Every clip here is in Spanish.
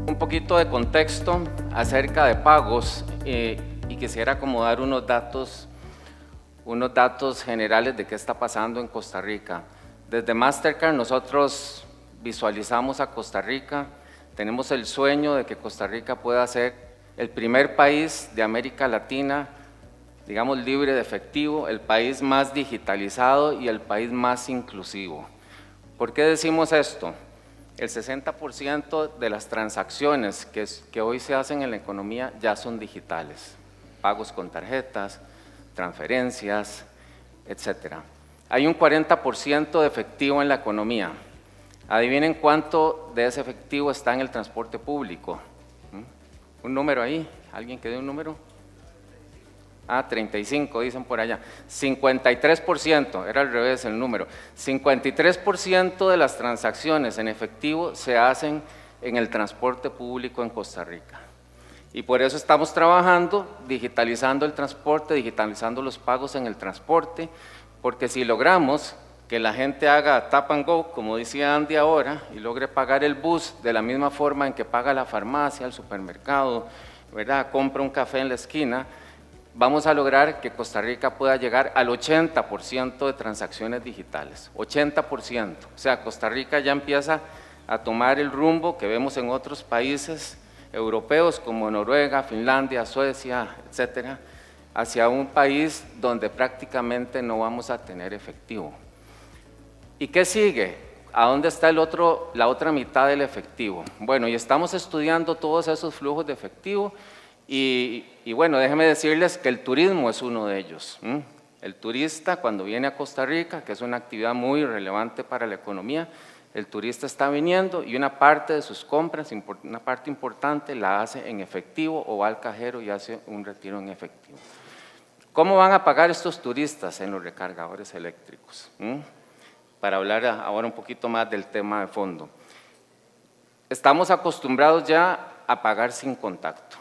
Un poquito de contexto acerca de pagos y quisiera como dar unos datos generales de qué está pasando en Costa Rica. Desde Mastercard nosotros visualizamos a Costa Rica, tenemos el sueño de que Costa Rica pueda ser el primer país de América Latina, digamos, libre de efectivo, el país más digitalizado y el país más inclusivo. ¿Por qué decimos esto? El 60% de las transacciones que hoy se hacen en la economía ya son digitales, pagos con tarjetas, transferencias, etc. Hay un 40% de efectivo en la economía. Adivinen cuánto de ese efectivo está en el transporte público. ¿Un número ahí? ¿Alguien que dé un número? 35 dicen por allá. 53%, era al revés el número. 53% de las transacciones en efectivo se hacen en el transporte público en Costa Rica. Y por eso estamos trabajando, digitalizando el transporte, digitalizando los pagos en el transporte, porque si logramos que la gente haga tap and go, como decía Andy ahora, y logre pagar el bus de la misma forma en que paga la farmacia, el supermercado, ¿verdad? Compra un café en la esquina, vamos a lograr que Costa Rica pueda llegar al 80% de transacciones digitales, 80%. O sea, Costa Rica ya empieza a tomar el rumbo que vemos en otros países europeos como Noruega, Finlandia, Suecia, etcétera, hacia un país donde prácticamente no vamos a tener efectivo. ¿Y qué sigue? ¿A dónde está la otra mitad del efectivo? Bueno, y estamos estudiando todos esos flujos de efectivo. Y bueno, déjenme decirles que el turismo es uno de ellos. El turista cuando viene a Costa Rica, que es una actividad muy relevante para la economía, el turista está viniendo y una parte de sus compras, una parte importante, la hace en efectivo o va al cajero y hace un retiro en efectivo. ¿Cómo van a pagar estos turistas en los recargadores eléctricos? Para hablar ahora un poquito más del tema de fondo. Estamos acostumbrados ya a pagar sin contacto.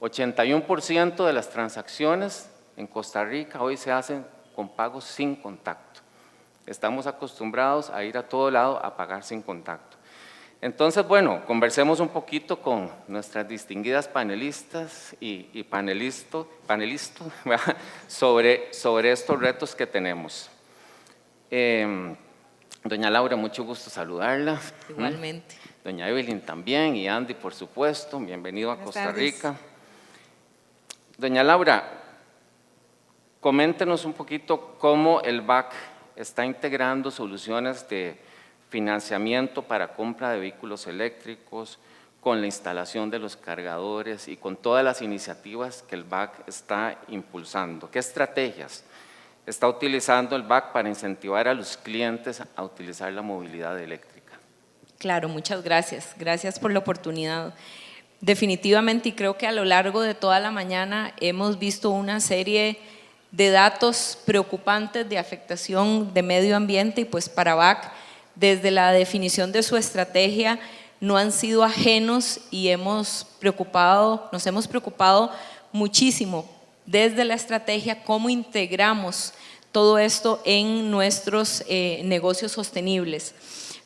81% de las transacciones en Costa Rica hoy se hacen con pagos sin contacto. Estamos acostumbrados a ir a todo lado a pagar sin contacto. Entonces, bueno, conversemos un poquito con nuestras distinguidas panelistas y panelistas sobre estos retos que tenemos. Doña Laura, mucho gusto saludarla. Igualmente. Doña Evelyn también y Andy, por supuesto. Bienvenido a Costa Rica. Doña Laura, coméntenos un poquito cómo el BAC está integrando soluciones de financiamiento para compra de vehículos eléctricos, con la instalación de los cargadores y con todas las iniciativas que el BAC está impulsando. ¿Qué estrategias está utilizando el BAC para incentivar a los clientes a utilizar la movilidad eléctrica? Claro, muchas gracias. Gracias por la oportunidad. Definitivamente, y creo que a lo largo de toda la mañana hemos visto una serie de datos preocupantes de afectación de medio ambiente y pues para BAC, desde la definición de su estrategia, no han sido ajenos y nos hemos preocupado muchísimo desde la estrategia cómo integramos todo esto en nuestros negocios sostenibles,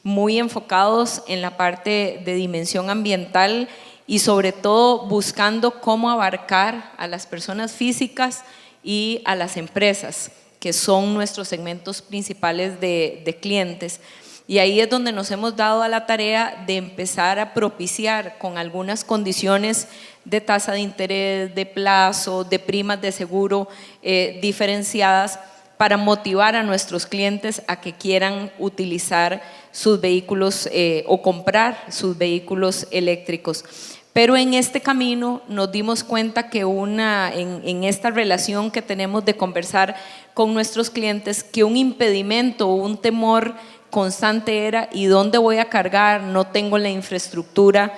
muy enfocados en la parte de dimensión ambiental y sobre todo buscando cómo abarcar a las personas físicas y a las empresas, que son nuestros segmentos principales de clientes. Y ahí es donde nos hemos dado a la tarea de empezar a propiciar con algunas condiciones de tasa de interés, de plazo, de primas de seguro diferenciadas para motivar a nuestros clientes a que quieran utilizar sus vehículos o comprar sus vehículos eléctricos. Pero en este camino nos dimos cuenta que en esta relación que tenemos de conversar con nuestros clientes, que un impedimento o un temor constante era ¿y dónde voy a cargar? No tengo la infraestructura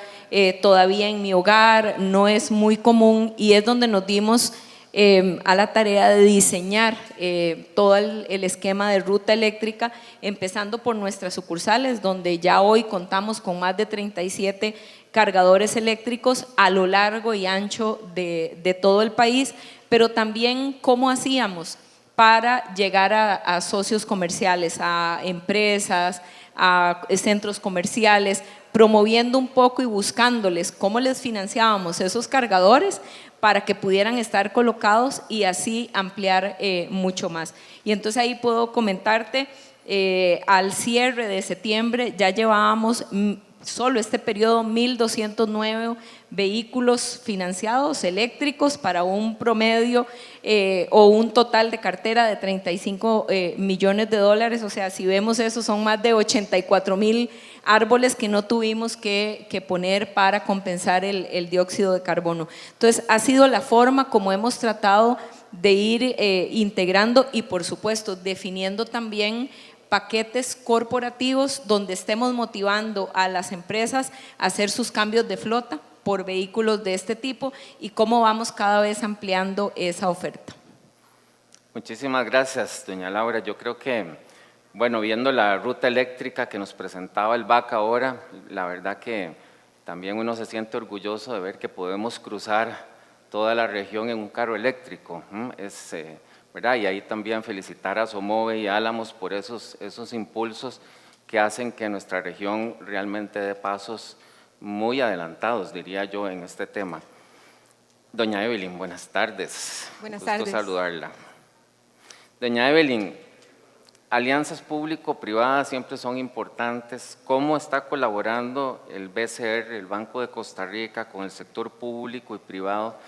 todavía en mi hogar, no es muy común, y es donde nos dimos a la tarea de diseñar todo el esquema de ruta eléctrica, empezando por nuestras sucursales, donde ya hoy contamos con más de 37 cargadores eléctricos a lo largo y ancho de todo el país, pero también cómo hacíamos para llegar a socios comerciales, a empresas, a centros comerciales, promoviendo un poco y buscándoles cómo les financiábamos esos cargadores para que pudieran estar colocados y así ampliar mucho más. Y entonces ahí puedo comentarte, al cierre de septiembre ya llevábamos solo este periodo 1.209 vehículos financiados eléctricos para un promedio o un total de cartera de 35 millones de dólares. O sea, si vemos eso, son más de 84,000 árboles que no tuvimos que poner para compensar el dióxido de carbono. Entonces, ha sido la forma como hemos tratado de ir integrando y, por supuesto, definiendo también paquetes corporativos donde estemos motivando a las empresas a hacer sus cambios de flota por vehículos de este tipo y cómo vamos cada vez ampliando esa oferta. Muchísimas gracias, doña Laura. Yo creo que, bueno, viendo la ruta eléctrica que nos presentaba el VAC ahora, la verdad que también uno se siente orgulloso de ver que podemos cruzar toda la región en un carro eléctrico. ¿Verdad? Y ahí también felicitar a Somove y Álamos por esos impulsos que hacen que nuestra región realmente dé pasos muy adelantados, diría yo, en este tema. Doña Evelyn, buenas tardes. Buenas tardes. Gusto saludarla. Doña Evelyn, alianzas público-privadas siempre son importantes. ¿Cómo está colaborando el BCR, el Banco de Costa Rica, con el sector público y privado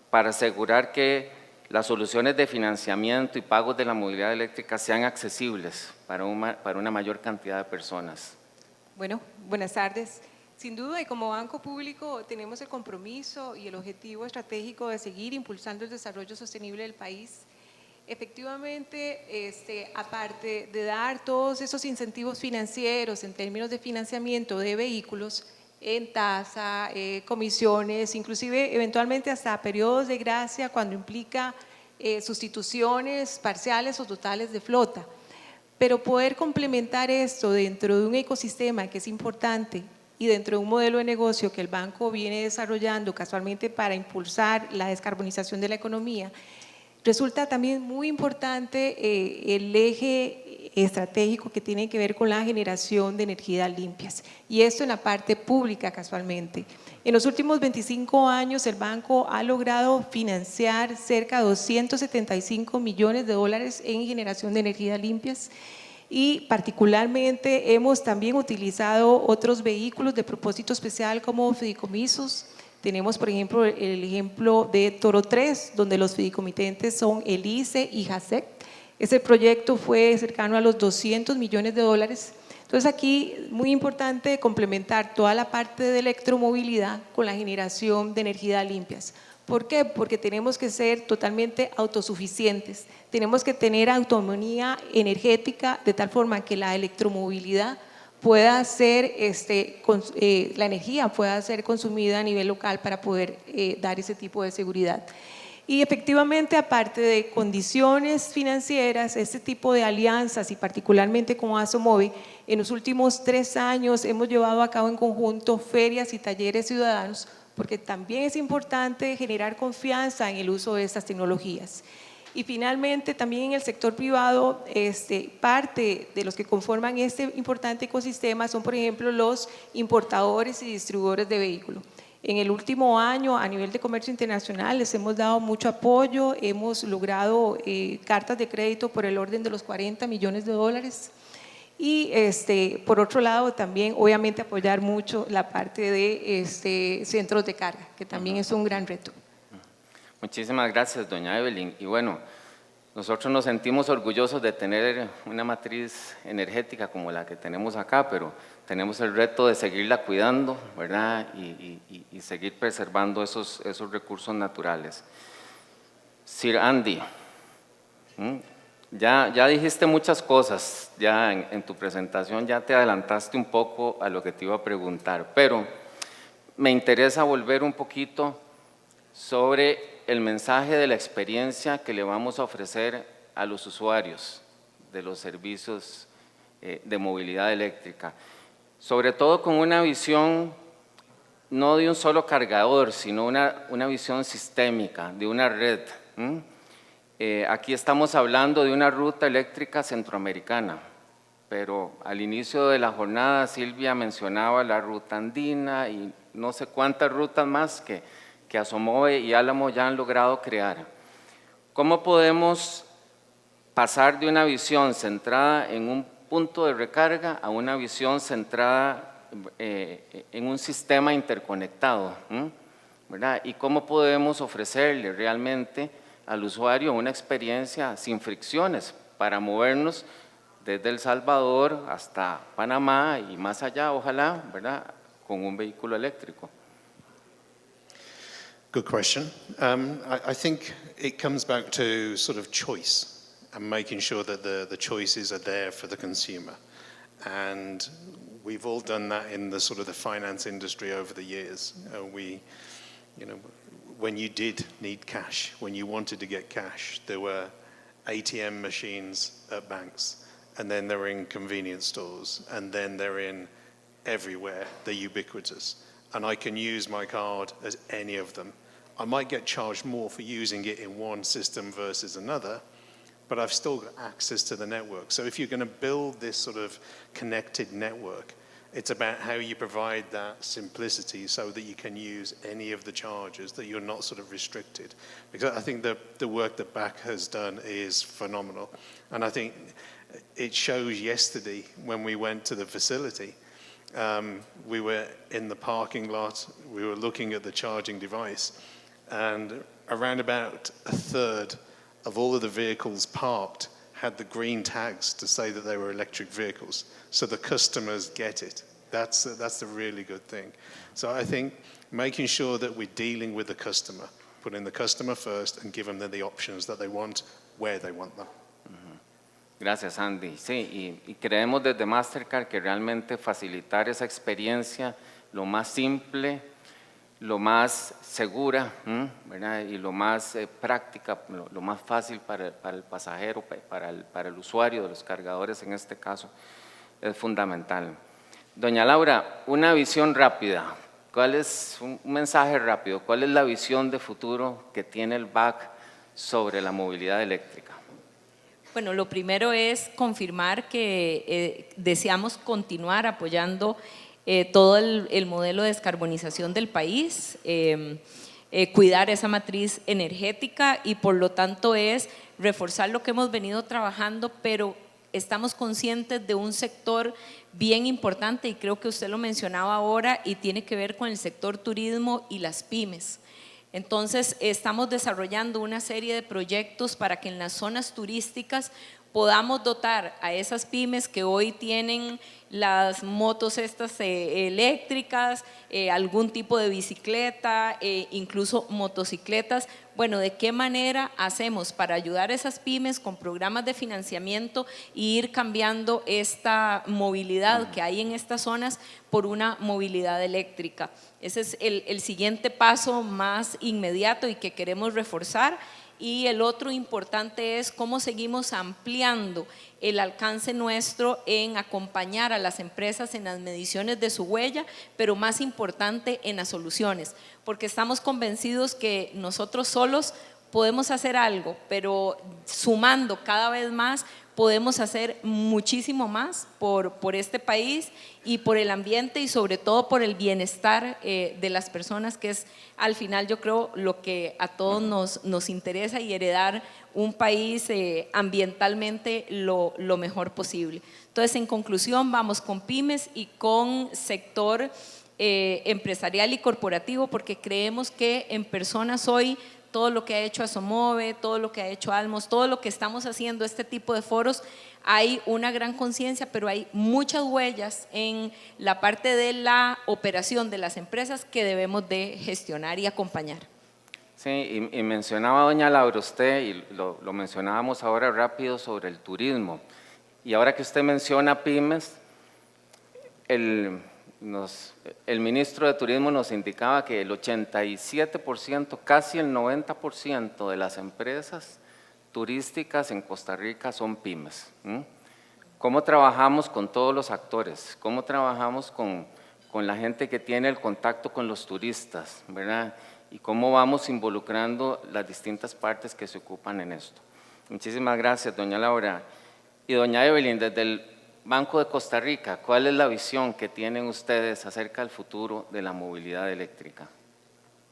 para asegurar que las soluciones de financiamiento y pagos de la movilidad eléctrica sean accesibles para una mayor cantidad de personas? Bueno, buenas tardes. Sin duda, y como banco público tenemos el compromiso y el objetivo estratégico de seguir impulsando el desarrollo sostenible del país. Efectivamente, aparte de dar todos esos incentivos financieros en términos de financiamiento de vehículos, en tasa, comisiones, inclusive eventualmente hasta periodos de gracia cuando implica sustituciones parciales o totales de flota. Pero poder complementar esto dentro de un ecosistema que es importante y dentro de un modelo de negocio que el banco viene desarrollando casualmente para impulsar la descarbonización de la economía, resulta también muy importante el eje estratégico que tiene que ver con la generación de energías limpias, y esto en la parte pública casualmente. En los últimos 25 años el banco ha logrado financiar cerca de 275 millones de dólares en generación de energías limpias, y particularmente hemos también utilizado otros vehículos de propósito especial como fideicomisos. Tenemos, por ejemplo, el ejemplo de Toro 3, donde los fideicomitentes son el ICE y JASEC. Ese proyecto fue cercano a los 200 millones de dólares. Entonces aquí muy importante complementar toda la parte de electromovilidad con la generación de energías limpias. ¿Por qué? Porque tenemos que ser totalmente autosuficientes, tenemos que tener autonomía energética de tal forma que la electromovilidad pueda ser, la energía pueda ser consumida a nivel local para poder dar ese tipo de seguridad. Y efectivamente, aparte de condiciones financieras, este tipo de alianzas y particularmente con Asomove, en los últimos 3 años hemos llevado a cabo en conjunto ferias y talleres ciudadanos, porque también es importante generar confianza en el uso de estas tecnologías. Y finalmente, también en el sector privado, parte de los que conforman este importante ecosistema son, por ejemplo, los importadores y distribuidores de vehículos. En el último año, a nivel de comercio internacional, les hemos dado mucho apoyo, hemos logrado cartas de crédito por el orden de los 40 millones de dólares. Y por otro lado, también obviamente apoyar mucho la parte de centros de carga, que también es un gran reto. Muchísimas gracias, doña Evelyn. Y bueno, nosotros nos sentimos orgullosos de tener una matriz energética como la que tenemos acá, pero tenemos el reto de seguirla cuidando, ¿verdad? Y seguir preservando esos recursos naturales. Sir Andy, ya dijiste muchas cosas, ya en tu presentación ya te adelantaste un poco a lo que te iba a preguntar, pero me interesa volver un poquito sobre el mensaje de la experiencia que le vamos a ofrecer a los usuarios de los servicios de movilidad eléctrica, sobre todo con una visión no de un solo cargador, sino una visión sistémica, de una red. Aquí estamos hablando de una ruta eléctrica centroamericana, pero al inicio de la jornada Silvia mencionaba la ruta andina y no sé cuántas rutas más que Asomove y Álamo ya han logrado crear. ¿Cómo podemos pasar de una visión centrada en un punto de recarga a una visión centrada en un sistema interconectado, ¿verdad? Y cómo podemos ofrecerle realmente al usuario una experiencia sin fricciones para movernos desde El Salvador hasta Panamá y más allá, ojalá, ¿verdad?, con un vehículo eléctrico. Good question. I think it comes back to sort of choice and making sure that the choices are there for the consumer. And we've all done that in the sort of the finance industry over the years. When you did need cash, when you wanted to get cash, there were ATM machines at banks, and then they're in convenience stores, and then they're in everywhere. They're ubiquitous. And I can use my card as any of them. I might get charged more for using it in one system versus another, but I've still got access to the network. So if you're going to build this sort of connected network, it's about how you provide that simplicity so that you can use any of the charges, that you're not sort of restricted. Because I think the work that BAC has done is phenomenal. And I think it shows yesterday when we went to the facility, we were in the parking lot, we were looking at the charging device, and around about a third of all of the vehicles parked had the green tags to say that they were electric vehicles, so the customers get it. That's the really good thing. So I think making sure that we're dealing with the customer, putting the customer first and giving them the options that they want, where they want them. Gracias, Andy. Sí, y creemos desde Mastercard que realmente facilitar esa experiencia lo más simple, lo más segura, ¿verdad?, y lo más práctica, lo más fácil para el pasajero, para el usuario de los cargadores en este caso, es fundamental. Doña Laura, una visión rápida. ¿Cuál es un mensaje rápido? ¿Cuál es la visión de futuro que tiene el BAC sobre la movilidad eléctrica? Bueno, lo primero es confirmar que deseamos continuar apoyando todo el modelo de descarbonización del país, cuidar esa matriz energética y por lo tanto es reforzar lo que hemos venido trabajando, pero estamos conscientes de un sector bien importante y creo que usted lo mencionaba ahora y tiene que ver con el sector turismo y las pymes. Entonces estamos desarrollando una serie de proyectos para que en las zonas turísticas podamos dotar a esas pymes que hoy tienen las motos estas eléctricas, algún tipo de bicicleta, incluso motocicletas. Bueno, ¿de qué manera hacemos para ayudar a esas pymes con programas de financiamiento e ir cambiando esta movilidad que hay en estas zonas por una movilidad eléctrica? Ese es el siguiente paso más inmediato y que queremos reforzar. Y el otro importante es cómo seguimos ampliando el alcance nuestro en acompañar a las empresas en las mediciones de su huella, pero más importante en las soluciones, porque estamos convencidos que nosotros solos podemos hacer algo, pero sumando cada vez más podemos hacer muchísimo más por este país y por el ambiente y sobre todo por el bienestar de las personas, que es al final yo creo lo que a todos nos interesa, y heredar un país ambientalmente lo mejor posible. Entonces, en conclusión, vamos con pymes y con sector empresarial y corporativo, porque creemos que en personas hoy todo lo que ha hecho Asomove, todo lo que ha hecho Almos, todo lo que estamos haciendo, este tipo de foros, hay una gran conciencia, pero hay muchas huellas en la parte de la operación de las empresas que debemos de gestionar y acompañar. Sí, y mencionaba doña Laura usted, y lo mencionábamos ahora rápido sobre el turismo, y ahora que usted menciona pymes, el ministro de Turismo nos indicaba que el 87%, casi el 90% de las empresas turísticas en Costa Rica son pymes. ¿Cómo trabajamos con todos los actores? ¿Cómo trabajamos con la gente que tiene el contacto con los turistas, ¿verdad? Y cómo vamos involucrando las distintas partes que se ocupan en esto. Muchísimas gracias, doña Laura. Y doña Evelyn, desde el Banco de Costa Rica, ¿cuál es la visión que tienen ustedes acerca del futuro de la movilidad eléctrica?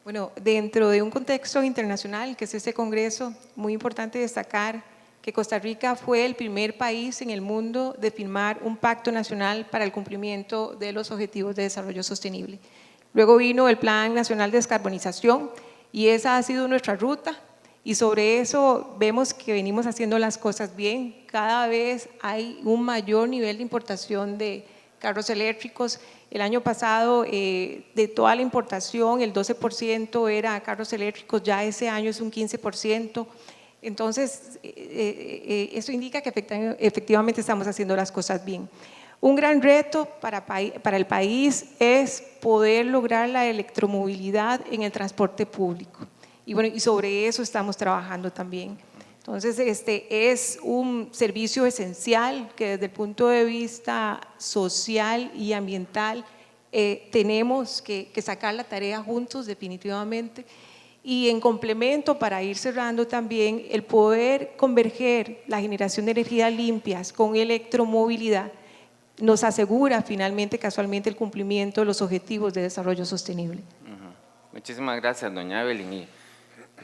Bueno, dentro de un contexto internacional, que es este congreso, muy importante destacar que Costa Rica fue el primer país en el mundo de firmar un pacto nacional para el cumplimiento de los objetivos de desarrollo sostenible. Luego vino el Plan Nacional de Descarbonización y esa ha sido nuestra ruta y sobre eso vemos que venimos haciendo las cosas bien. Cada vez hay un mayor nivel de importación de carros eléctricos. El año pasado, de toda la importación, el 12% era carros eléctricos, ya ese año es un 15%. Entonces, eso indica que efectivamente estamos haciendo las cosas bien. Un gran reto para el país es poder lograr la electromovilidad en el transporte público. Y bueno, y sobre eso estamos trabajando también. Entonces, este es un servicio esencial que desde el punto de vista social y ambiental tenemos que sacar la tarea juntos definitivamente. Y en complemento, para ir cerrando también, el poder converger la generación de energías limpias con electromovilidad nos asegura finalmente, casualmente, el cumplimiento de los objetivos de desarrollo sostenible. Muchísimas gracias, doña Evelyn. Y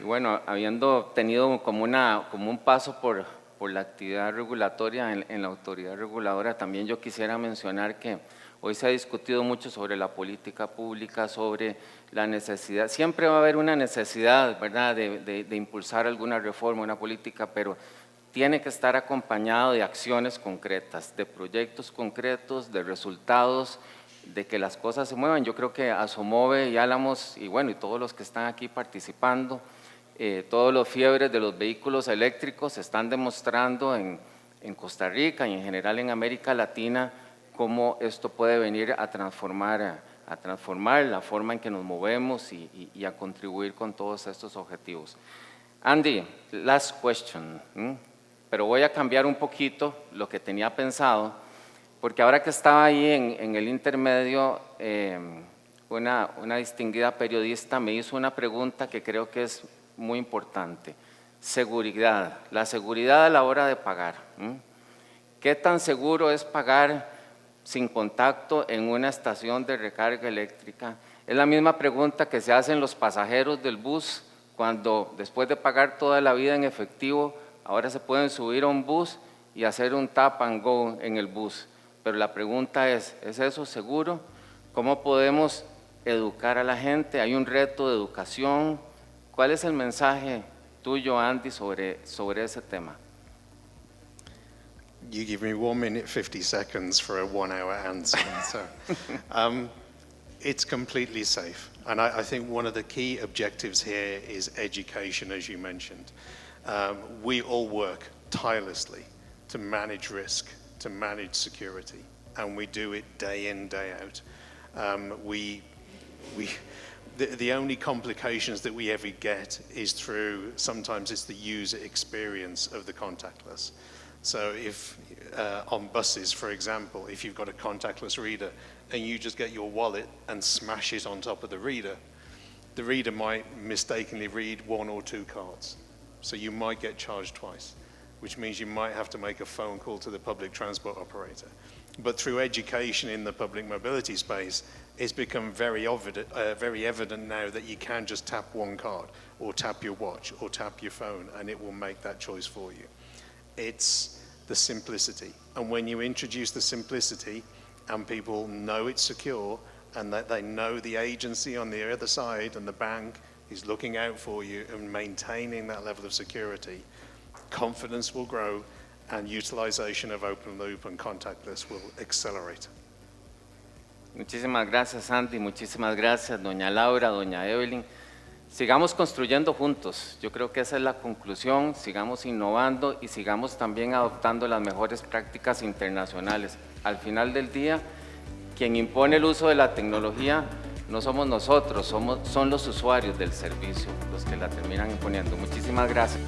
bueno, habiendo tenido como un paso por la actividad regulatoria en la autoridad reguladora, también yo quisiera mencionar que hoy se ha discutido mucho sobre la política pública, sobre la necesidad, siempre va a haber una necesidad, ¿verdad?, de impulsar alguna reforma, una política, pero tiene que estar acompañado de acciones concretas, de proyectos concretos, de resultados, de que las cosas se muevan. Yo creo que Asomove y Álamos, y bueno, y todos los que están aquí participando, todos los fiebres de los vehículos eléctricos están demostrando en Costa Rica y en general en América Latina cómo esto puede venir a transformar la forma en que nos movemos y a contribuir con todos estos objetivos. Andy, last question, pero voy a cambiar un poquito lo que tenía pensado, porque ahora que estaba ahí en el intermedio, una distinguida periodista me hizo una pregunta que creo que es muy importante. Seguridad, la seguridad a la hora de pagar. ¿Qué tan seguro es pagar sin contacto en una estación de recarga eléctrica? Es la misma pregunta que se hacen los pasajeros del bus cuando después de pagar toda la vida en efectivo, ahora se pueden subir a un bus y hacer un tap and go en el bus. Pero la pregunta es eso seguro? ¿Cómo podemos educar a la gente? Hay un reto de educación. ¿Cuál es el mensaje tuyo, Andy, sobre ese tema? You give me 1 minute 50 seconds for a 1 hour answer. So, it's completely safe. And I think one of the key objectives here is education, as you mentioned. We all work tirelessly to manage risk, to manage security, and we do it day in, day out. The only complications that we ever get is through, sometimes it's the user experience of the contactless. So if on buses, for example, if you've got a contactless reader and you just get your wallet and smash it on top of the reader might mistakenly read 1 or 2 cards. So you might get charged twice, which means you might have to make a phone call to the public transport operator. But through education in the public mobility space, it's become very evident now that you can just tap 1 card or tap your watch or tap your phone and it will make that choice for you. It's the simplicity. And when you introduce the simplicity and people know it's secure and that they know the agency on the other side and the bank is looking out for you and maintaining that level of security, confidence will grow and utilization of open loop and contactless will accelerate. Muchísimas gracias, Andy, muchísimas gracias, doña Laura, doña Evelyn. Sigamos construyendo juntos, yo creo que esa es la conclusión, sigamos innovando y sigamos también adoptando las mejores prácticas internacionales. Al final del día, quien impone el uso de la tecnología no somos nosotros, son los usuarios del servicio los que la terminan imponiendo. Muchísimas gracias.